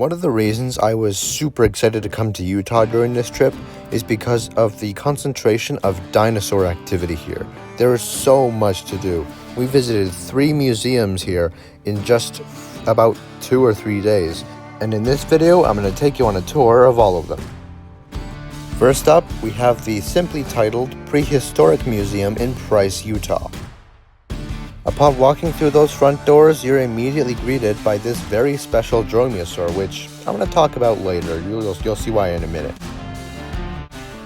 One of the reasons I was super excited to come to Utah during this trip is because of the concentration of dinosaur activity here. There is so much to do. We visited 3 museums here in just about 2 or 3 days, and in this video I'm going to take you on a tour of all of them. First up, we have the simply titled Prehistoric Museum in Price, Utah. Upon walking through those front doors, you're immediately greeted by this very special dromaeosaur, which I'm going to talk about later. You'll see why in a minute.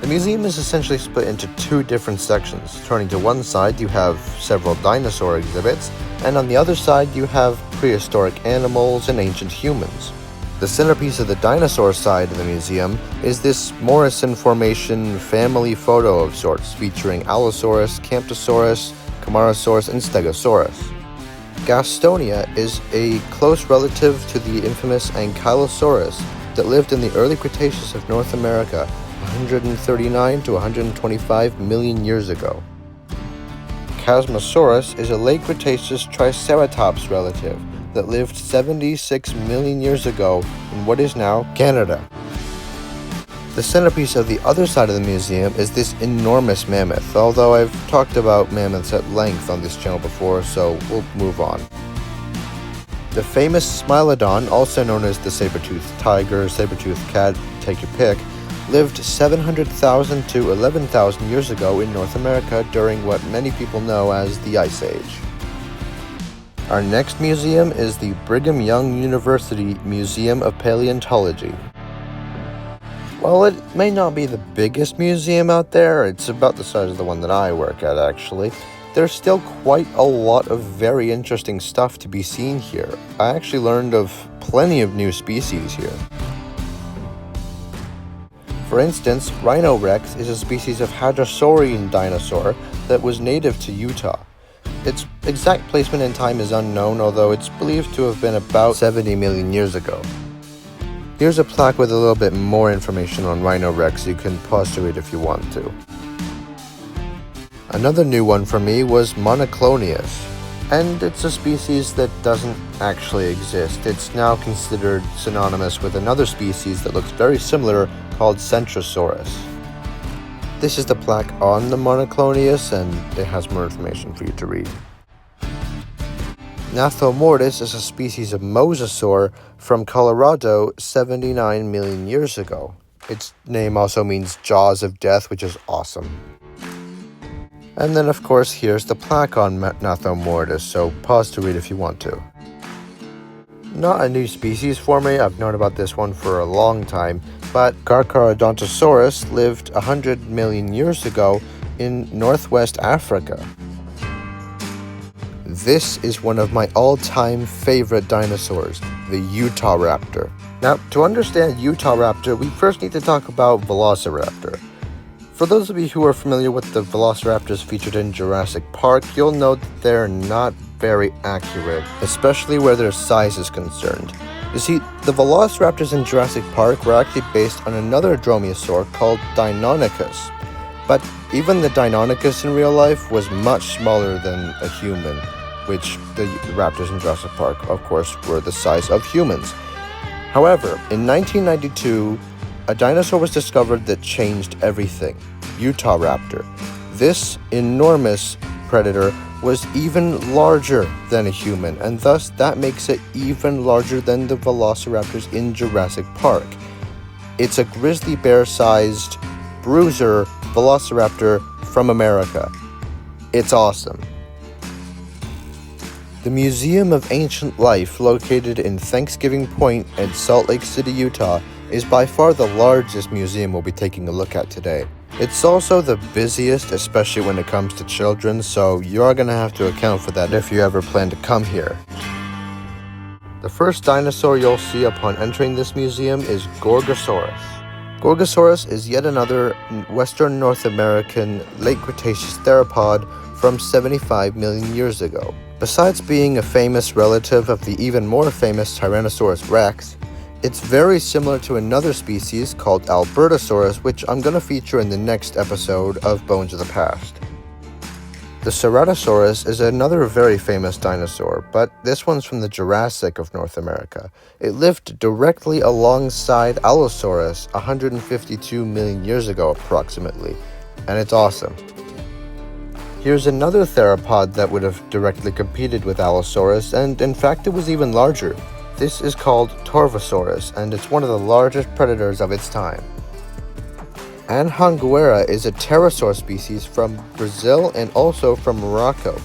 The museum is essentially split into 2 different sections. Turning to one side, you have several dinosaur exhibits, and on the other side, you have prehistoric animals and ancient humans. The centerpiece of the dinosaur side of the museum is this Morrison Formation family photo of sorts, featuring Allosaurus, Camptosaurus, Camarasaurus, and Stegosaurus. Gastonia is a close relative to the infamous Ankylosaurus that lived in the early Cretaceous of North America 139 to 125 million years ago. Chasmosaurus is a late Cretaceous Triceratops relative that lived 76 million years ago in what is now Canada. The centerpiece of the other side of the museum is this enormous mammoth, although I've talked about mammoths at length on this channel before, so we'll move on. The famous Smilodon, also known as the saber-toothed tiger, saber-toothed cat, take your pick, lived 700,000 to 11,000 years ago in North America during what many people know as the Ice Age. Our next museum is the Brigham Young University Museum of Paleontology. While it may not be the biggest museum out there, it's about the size of the one that I work at actually, there's still quite a lot of very interesting stuff to be seen here. I actually learned of plenty of new species here. For instance, Rhino Rex is a species of hadrosaurian dinosaur that was native to Utah. Its exact placement in time is unknown, although it's believed to have been about 70 million years ago. Here's a plaque with a little bit more information on Rhino Rex. You can pause to read if you want to. Another new one for me was Monoclonius, and it's a species that doesn't actually exist. It's now considered synonymous with another species that looks very similar called Centrosaurus. This is the plaque on the Monoclonius, and it has more information for you to read. Nathomortis is a species of mosasaur from Colorado 79 million years ago. Its name also means jaws of death, which is awesome. And then of course here's the plaque on Nathomortis, so pause to read if you want to. Not a new species for me, I've known about this one for a long time, but Carcharodontosaurus lived 100 million years ago in northwest Africa. This is one of my all-time favorite dinosaurs, the Utah raptor. Now, to understand Utah raptor, we first need to talk about Velociraptor. For those of you who are familiar with the velociraptors featured in Jurassic Park, you'll know that they're not very accurate, especially where their size is concerned. You see, the velociraptors in Jurassic Park were actually based on another dromaeosaur called Deinonychus. But even the Deinonychus in real life was much smaller than a human, which the raptors in Jurassic Park, of course, were the size of humans. However, in 1992, a dinosaur was discovered that changed everything, Utah raptor. This enormous predator was even larger than a human, and thus that makes it even larger than the velociraptors in Jurassic Park. It's a grizzly bear-sized bruiser velociraptor from America. It's awesome. The Museum of Ancient Life, located in Thanksgiving Point and Salt Lake City, Utah, is by far the largest museum we'll be taking a look at today. It's also the busiest, especially when it comes to children, so you're going to have to account for that if you ever plan to come here. The first dinosaur you'll see upon entering this museum is Gorgosaurus. Gorgosaurus is yet another Western North American late Cretaceous theropod from 75 million years ago. Besides being a famous relative of the even more famous Tyrannosaurus rex, it's very similar to another species called Albertosaurus, which I'm going to feature in the next episode of Bones of the Past. The Ceratosaurus is another very famous dinosaur, but this one's from the Jurassic of North America. It lived directly alongside Allosaurus 152 million years ago approximately, and it's awesome. Here's another theropod that would have directly competed with Allosaurus, and in fact it was even larger. This is called Torvosaurus, and it's one of the largest predators of its time. Anhanguera is a pterosaur species from Brazil and also from Morocco.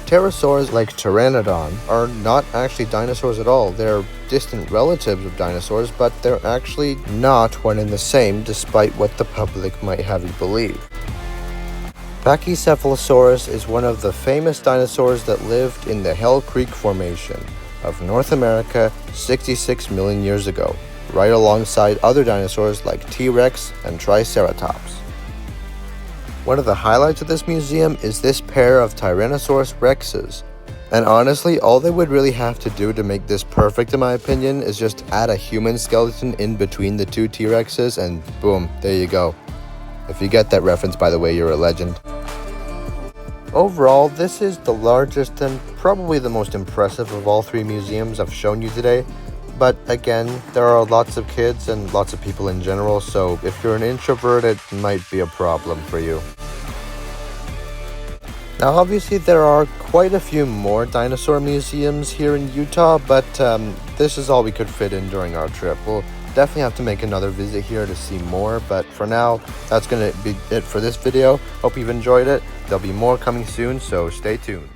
Pterosaurs like Pteranodon are not actually dinosaurs at all. They're distant relatives of dinosaurs, but they're actually not one and the same, despite what the public might have you believe. Pachycephalosaurus is one of the famous dinosaurs that lived in the Hell Creek Formation of North America 66 million years ago, right alongside other dinosaurs like T-Rex and Triceratops. One of the highlights of this museum is this pair of Tyrannosaurus rexes. And honestly, all they would really have to do to make this perfect in my opinion is just add a human skeleton in between the two T-Rexes and boom, there you go. If you get that reference, by the way, you're a legend. Overall, this is the largest and probably the most impressive of all three museums I've shown you today. But again, there are lots of kids and lots of people in general, so if you're an introvert, it might be a problem for you. Now obviously there are quite a few more dinosaur museums here in Utah, but this is all we could fit in during our trip. We'll definitely have to make another visit here to see more, but for now, that's going to be it for this video. Hope you've enjoyed it. There'll be more coming soon, so stay tuned.